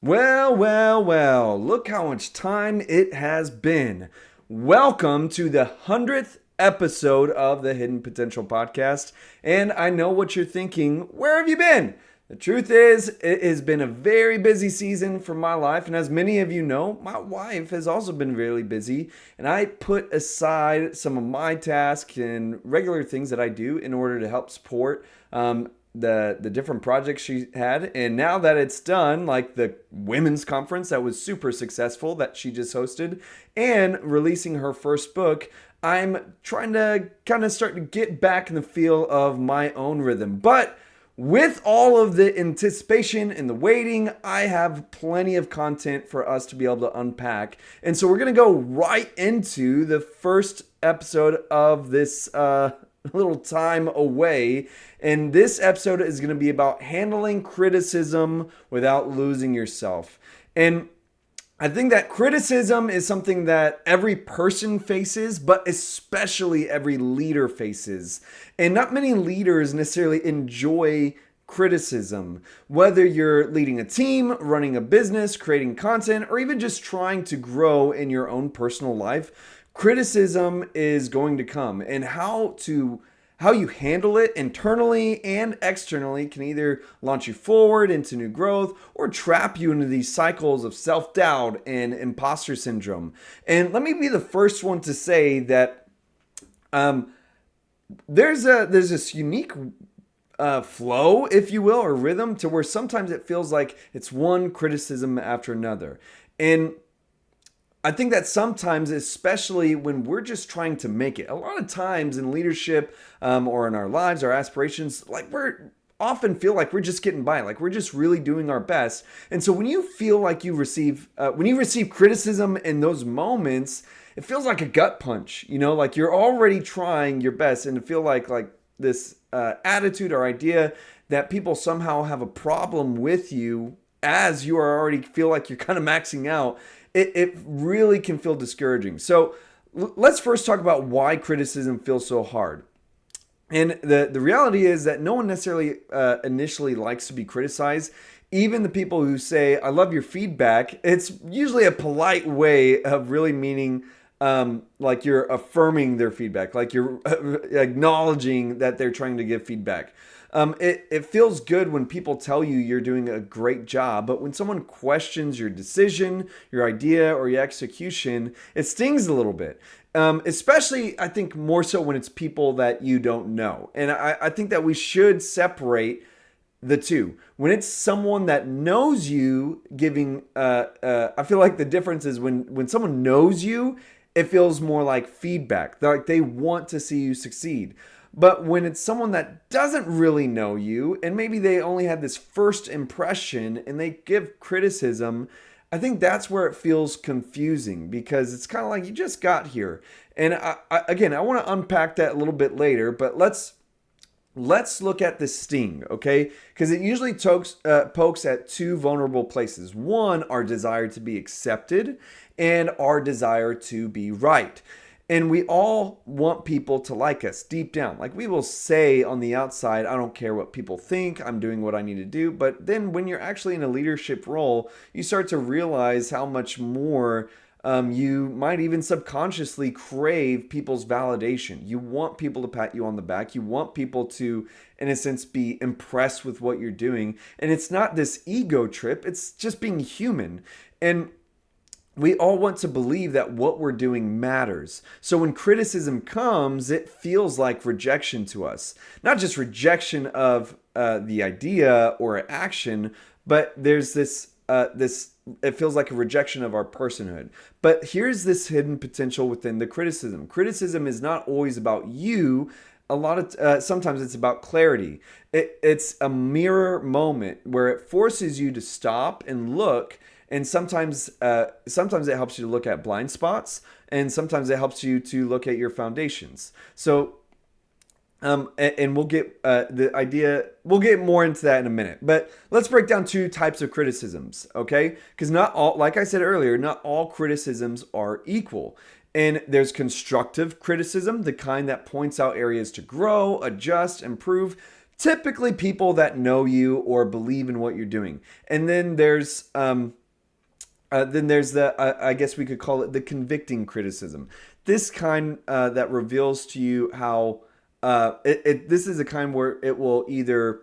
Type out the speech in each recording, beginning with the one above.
Well, look how much time it has been. Welcome to the 100th episode of the Hidden Potential Podcast. And I know what you're thinking. Where have you been? The truth is, it has been a very busy season for my life. And as many of you know, my wife has also been really busy. And I put aside some of my tasks and regular things that I do in order to help support the different projects she had. And now that it's done, like the women's conference that was super successful that she just hosted and releasing her first book, I'm trying to kind of start to get back in the feel of my own rhythm. But with all of the anticipation and the waiting, I have plenty of content for us to be able to unpack. And so we're going to go right into the first episode of this little time away. And this episode is going to be about handling criticism without losing yourself. And I think that criticism is something that every person faces, but especially every leader faces. And not many leaders necessarily enjoy criticism. Whether you're leading a team, running a business, creating content, or even just trying to grow in your own personal life, criticism is going to come. And how you handle it internally and externally can either launch you forward into new growth or trap you into these cycles of self-doubt and imposter syndrome. And let me be the first one to say that there's this unique flow, if you will, or rhythm to where sometimes it feels like it's one criticism after another. And I think that sometimes, especially when we're just trying to make it, a lot of times in leadership or in our lives, our aspirations, like we're often feel like we're just getting by, like we're just really doing our best. And so when you feel like you receive criticism in those moments, it feels like a gut punch, like you're already trying your best, and to feel like this attitude or idea that people somehow have a problem with you as you are already feel like you're kind of maxing out. It really can feel discouraging. So let's first talk about why criticism feels so hard. And the reality is that no one necessarily initially likes to be criticized. Even the people who say, I love your feedback, it's usually a polite way of really meaning like you're affirming their feedback, like you're acknowledging that they're trying to give feedback. It feels good when people tell you you're doing a great job, but when someone questions your decision, your idea, or your execution, it stings a little bit. Especially, I think, more so when it's people that you don't know. And I think that we should separate the two. When it's someone that knows you giving, I feel like the difference is when someone knows you, it feels more like feedback. Like they want to see you succeed. But when it's someone that doesn't really know you, and maybe they only had this first impression and they give criticism, I think that's where it feels confusing, because it's kind of like you just got here. And I want to unpack that a little bit later, but let's look at the sting, okay? Because it usually pokes at two vulnerable places. One, our desire to be accepted, and our desire to be right. And we all want people to like us deep down. Like we will say on the outside, I don't care what people think, I'm doing what I need to do. But then when you're actually in a leadership role, you start to realize how much more you might even subconsciously crave people's validation. You want people to pat you on the back. You want people to, in a sense, be impressed with what you're doing. And it's not this ego trip, it's just being human. And we all want to believe that what we're doing matters. So when criticism comes, it feels like rejection to us. Not just rejection of the idea or action, but there's this it feels like a rejection of our personhood. But here's this hidden potential within the criticism. Criticism is not always about you. Sometimes it's about clarity. It's a mirror moment where it forces you to stop and look. And sometimes it helps you to look at blind spots, and sometimes it helps you to look at your foundations. So, and we'll get we'll get more into that in a minute. But let's break down two types of criticisms, okay? Because not all, like I said earlier, not all criticisms are equal. And there's constructive criticism, the kind that points out areas to grow, adjust, improve, Typically people that know you or believe in what you're doing. And then there's the I guess we could call it the convicting criticism. This kind that reveals to you how this is a kind where it will either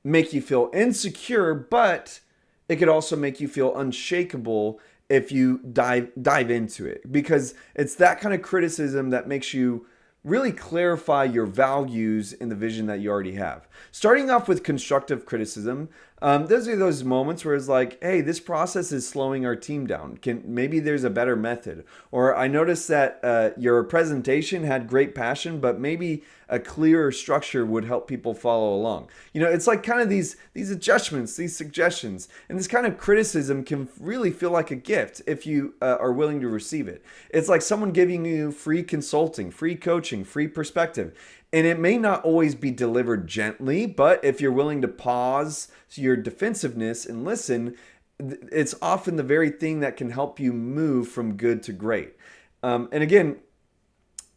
make you feel insecure, but it could also make you feel unshakable if you dive into it, because it's that kind of criticism that makes you really clarify your values in the vision that you already have. Starting off with constructive criticism, those are those moments where it's like, hey, this process is slowing our team down. Maybe there's a better method? Or I noticed that your presentation had great passion, but maybe a clearer structure would help people follow along. It's like kind of these adjustments, these suggestions, and this kind of criticism can really feel like a gift if you are willing to receive it. It's like someone giving you free consulting, free coaching, free perspective. And it may not always be delivered gently, but if you're willing to pause your defensiveness and listen, it's often the very thing that can help you move from good to great. And again,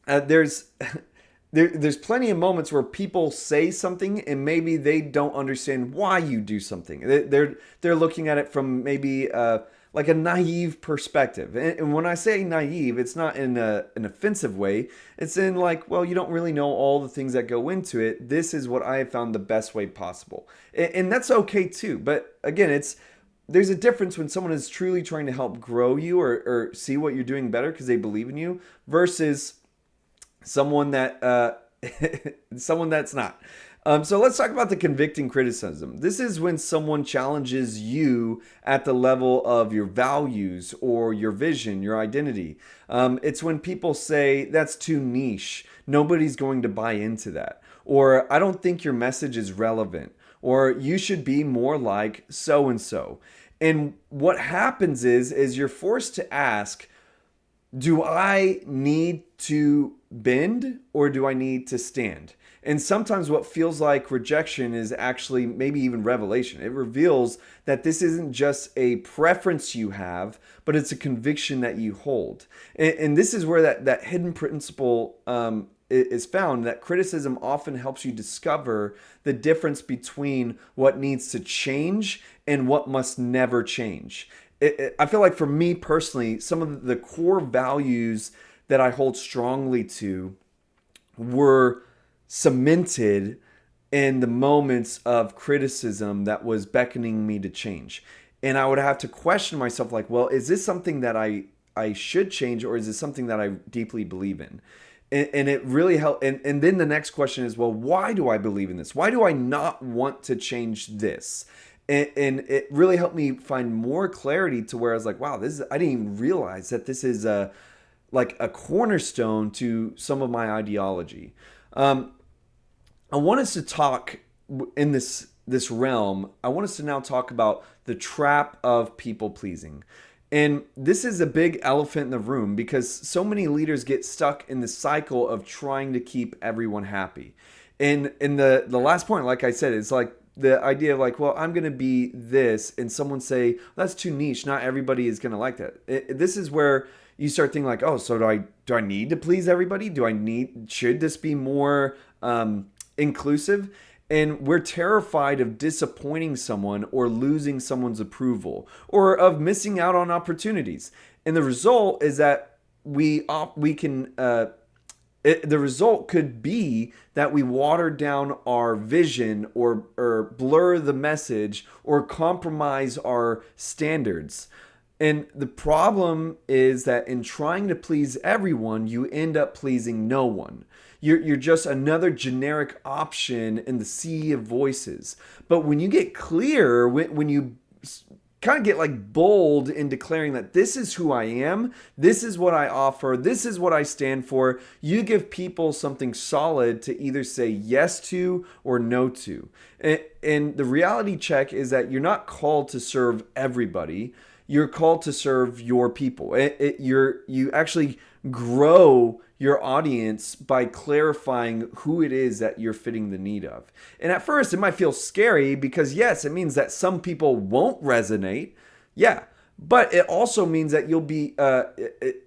there's there's plenty of moments where people say something and maybe they don't understand why you do something. They're looking at it from maybe like a naive perspective. And when I say naive, it's not in an offensive way. It's in like, well, you don't really know all the things that go into it. This is what I have found the best way possible. And that's okay too. But again, there's a difference when someone is truly trying to help grow you or see what you're doing better because they believe in you versus someone that's not. So let's talk about the convicting criticism. This is when someone challenges you at the level of your values or your vision, your identity. It's when people say, that's too niche. Nobody's going to buy into that. Or I don't think your message is relevant. Or you should be more like so-and-so. And what happens is you're forced to ask, do I need to bend or do I need to stand? And sometimes what feels like rejection is actually maybe even revelation. It reveals that this isn't just a preference you have, but it's a conviction that you hold. And this is where that hidden principle is found, that criticism often helps you discover the difference between what needs to change and what must never change. I feel like for me personally, some of the core values that I hold strongly to were cemented in the moments of criticism that was beckoning me to change. And I would have to question myself like, well, is this something that I should change, or is this something that I deeply believe in? And it really helped. And then the next question is, well, why do I believe in this? Why do I not want to change this? And it really helped me find more clarity to where I was like, wow, I didn't even realize that this is like a cornerstone to some of my ideology. I want us to talk in this realm. I want us to now talk about the trap of people pleasing. And this is a big elephant in the room because so many leaders get stuck in the cycle of trying to keep everyone happy. And in the last point, like I said, it's like the idea of like, well, I'm going to be this, and someone say, that's too niche. Not everybody is going to like that. This is where you start thinking like, oh, so do I need to please everybody? Should this be more inclusive? And we're terrified of disappointing someone or losing someone's approval or of missing out on opportunities. And the result is that the result could be that we water down our vision or blur the message or compromise our standards. And the problem is that in trying to please everyone, you end up pleasing no one. You're just another generic option in the sea of voices. But when you get clear, when you kind of get like bold in declaring that this is who I am, this is what I offer, this is what I stand for, you give people something solid to either say yes to or no to. And the reality check is that you're not called to serve everybody. You're called to serve your people. You actually grow your audience by clarifying who it is that you're fitting the need of. And at first it might feel scary because yes, it means that some people won't resonate. Yeah, but it also means that you'll be it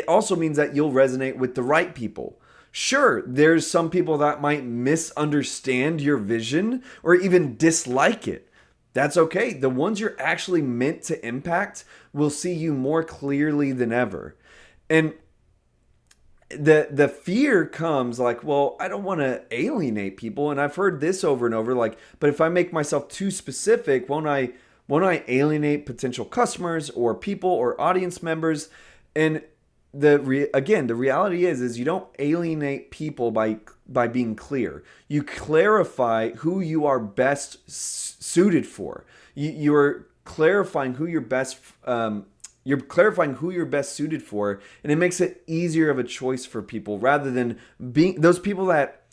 also means that you'll resonate with the right people. Sure, there's some people that might misunderstand your vision or even dislike it. That's okay. The ones you're actually meant to impact will see you more clearly than ever. And the fear comes like, well, I don't want to alienate people, and I've heard this over and over, like, but if I make myself too specific, won't I alienate potential customers or people or audience members? And again, the reality is you don't alienate people by being clear. You clarify who you are best suited for. You're clarifying who you're clarifying who you're best suited for, and it makes it easier of a choice for people rather than being those people that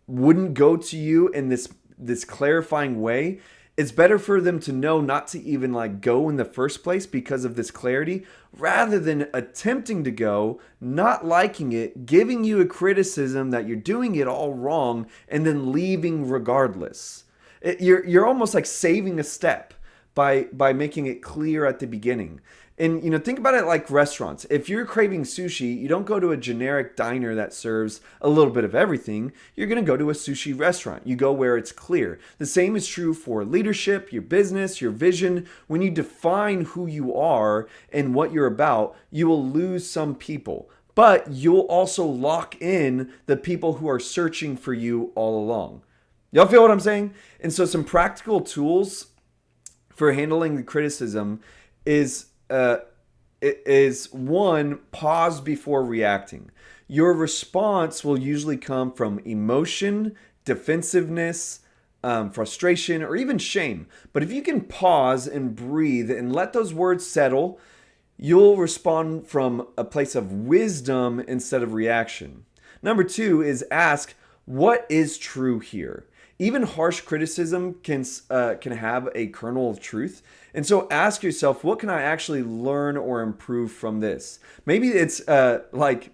wouldn't go to you in this clarifying way. It's better for them to know not to even like go in the first place because of this clarity, rather than attempting to go, not liking it, giving you a criticism that you're doing it all wrong, and then leaving regardless. You're almost like saving a step by making it clear at the beginning. And think about it like restaurants. If you're craving sushi, you don't go to a generic diner that serves a little bit of everything. You're going to go to a sushi restaurant. You go where it's clear. The same is true for leadership, your business, your vision. When you define who you are and what you're about, you will lose some people, but you'll also lock in the people who are searching for you all along. Y'all feel what I'm saying? And so some practical tools for handling the criticism is one, pause before reacting. Your response will usually come from emotion, defensiveness, frustration, or even shame. But if you can pause and breathe and let those words settle, you'll respond from a place of wisdom instead of reaction. Number two is ask, what is true here? Even harsh criticism can have a kernel of truth. And so ask yourself, what can I actually learn or improve from this? Maybe it's like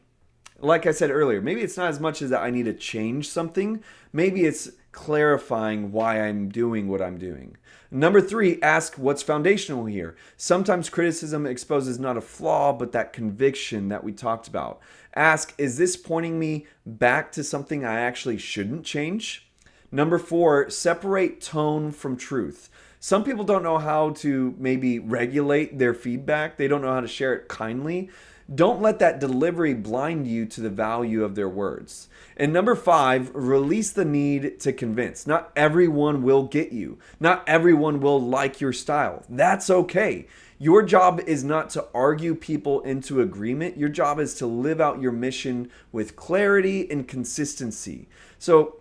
I said earlier, maybe it's not as much as that I need to change something. Maybe it's clarifying why I'm doing what I'm doing. Number three, ask what's foundational here. Sometimes criticism exposes not a flaw, but that conviction that we talked about. Ask, is this pointing me back to something I actually shouldn't change? Number four, separate tone from truth. Some people don't know how to maybe regulate their feedback. They don't know how to share it kindly. Don't let that delivery blind you to the value of their words. And number five, release the need to convince. Not everyone will get you. Not everyone will like your style. That's okay. Your job is not to argue people into agreement. Your job is to live out your mission with clarity and consistency. So,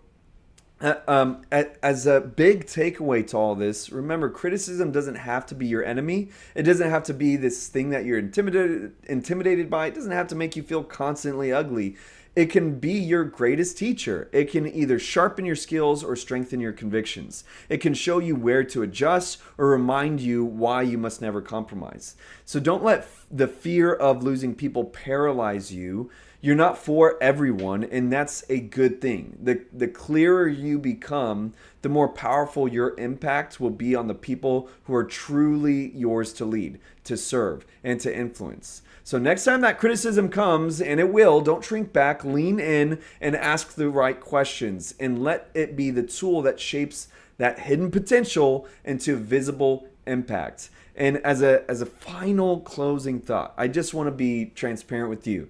as a big takeaway to all this, remember, criticism doesn't have to be your enemy. It doesn't have to be this thing that you're intimidated by. It doesn't have to make you feel constantly ugly. It can be your greatest teacher. It can either sharpen your skills or strengthen your convictions. It can show you where to adjust or remind you why you must never compromise. So don't let the fear of losing people paralyze you. You're not for everyone, and that's a good thing. The clearer you become, the more powerful your impact will be on the people who are truly yours to lead, to serve, and to influence. So next time that criticism comes, and it will, don't shrink back, lean in, and ask the right questions, and let it be the tool that shapes that hidden potential into visible impact. And as a final closing thought, I just want to be transparent with you.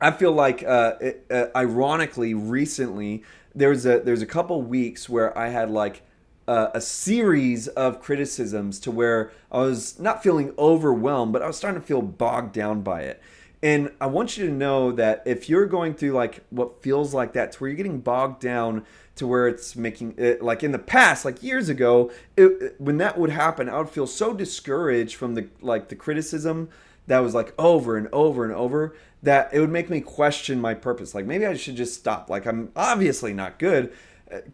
I feel like, ironically, recently there's a couple weeks where I had like a series of criticisms to where I was not feeling overwhelmed, but I was starting to feel bogged down by it. And I want you to know that if you're going through like what feels like that, to where you're getting bogged down to where it's making it, like in the past, like years ago, when that would happen, I would feel so discouraged from the criticism that was like over and over and over, that it would make me question my purpose. Like maybe I should just stop. Like I'm obviously not good.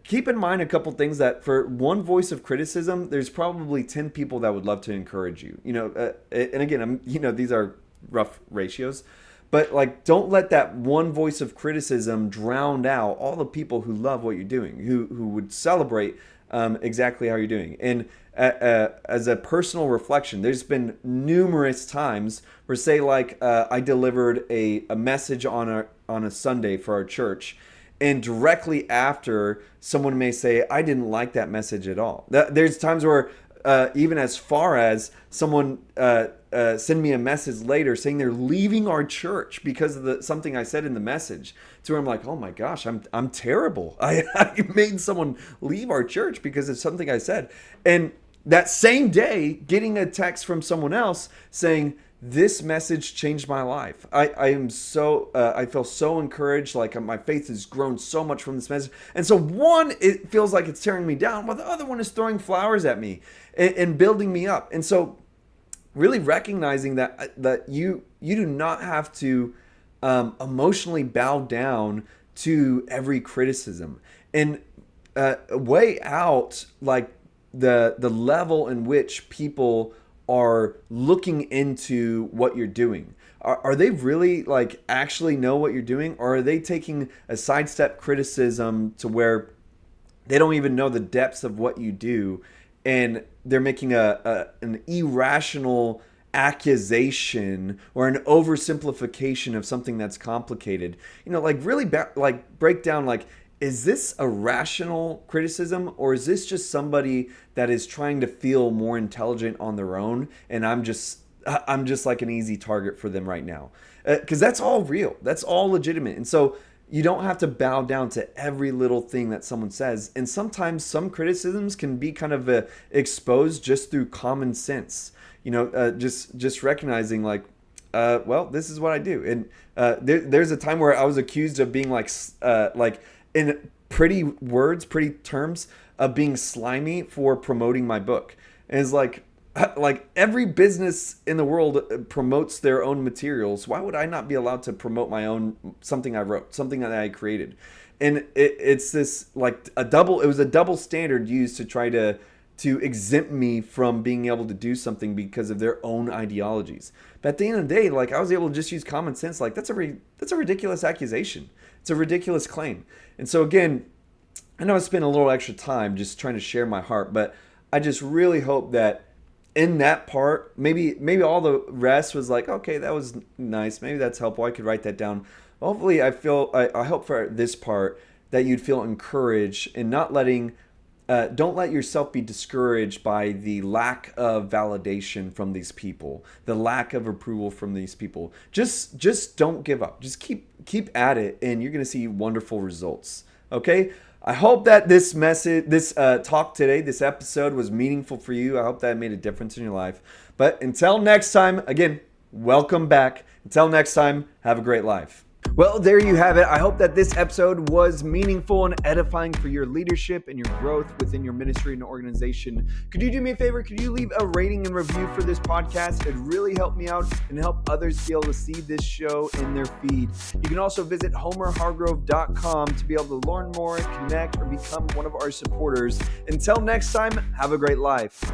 Keep in mind a couple things, that for one voice of criticism, there's probably 10 people that would love to encourage you. And again, these are rough ratios, but like don't let that one voice of criticism drown out all the people who love what you're doing, who would celebrate exactly how you're doing. And as a personal reflection, there's been numerous times where, say, like I delivered a message on a Sunday for our church, and directly after, someone may say, I didn't like that message at all. There's times where even as far as someone send me a message later saying they're leaving our church because of something I said in the message, to where I'm like, oh my gosh, I'm terrible. I made someone leave our church because of something I said. And that same day, getting a text from someone else saying, this message changed my life. I feel so encouraged. Like my faith has grown so much from this message. And so one, it feels like it's tearing me down, while the other one is throwing flowers at me and building me up. And so really recognizing that you do not have to emotionally bow down to every criticism, and weigh out like the level in which people are looking into what you're doing. Are they really like actually know what you're doing, or are they taking a sidestep criticism to where they don't even know the depths of what you do, and they're making an irrational accusation or an oversimplification of something that's complicated? Like really like break down, like, is this a rational criticism, or is this just somebody that is trying to feel more intelligent on their own, and I'm just like an easy target for them right now? Because that's all real. That's all legitimate. And so you don't have to bow down to every little thing that someone says. And sometimes some criticisms can be kind of exposed just through common sense. Just recognizing like, well, this is what I do. And there's a time where I was accused of being like in pretty terms, of being slimy for promoting my book. And it's like every business in the world promotes their own materials. Why would I not be allowed to promote my own, something I wrote, something that I created? And it's this like it was a double standard used to try to exempt me from being able to do something because of their own ideologies. But at the end of the day, like, I was able to just use common sense. Like, that's a ridiculous accusation. It's a ridiculous claim. And so again, I know I spent a little extra time just trying to share my heart, but I just really hope that in that part, maybe all the rest was like, okay, that was nice. Maybe that's helpful. I could write that down. Hopefully I hope for this part that you'd feel encouraged and not don't let yourself be discouraged by the lack of validation from these people, the lack of approval from these people. Just don't give up. Just keep at it, and you're going to see wonderful results. Okay? I hope that this talk today, this episode, was meaningful for you. I hope that made a difference in your life. But until next time, again, welcome back. Until next time, have a great life. Well, there you have it. I hope that this episode was meaningful and edifying for your leadership and your growth within your ministry and organization. Could you do me a favor? Could you leave a rating and review for this podcast? It'd really help me out and help others be able to see this show in their feed. You can also visit homerhargrove.com to be able to learn more, connect, or become one of our supporters. Until next time, have a great life.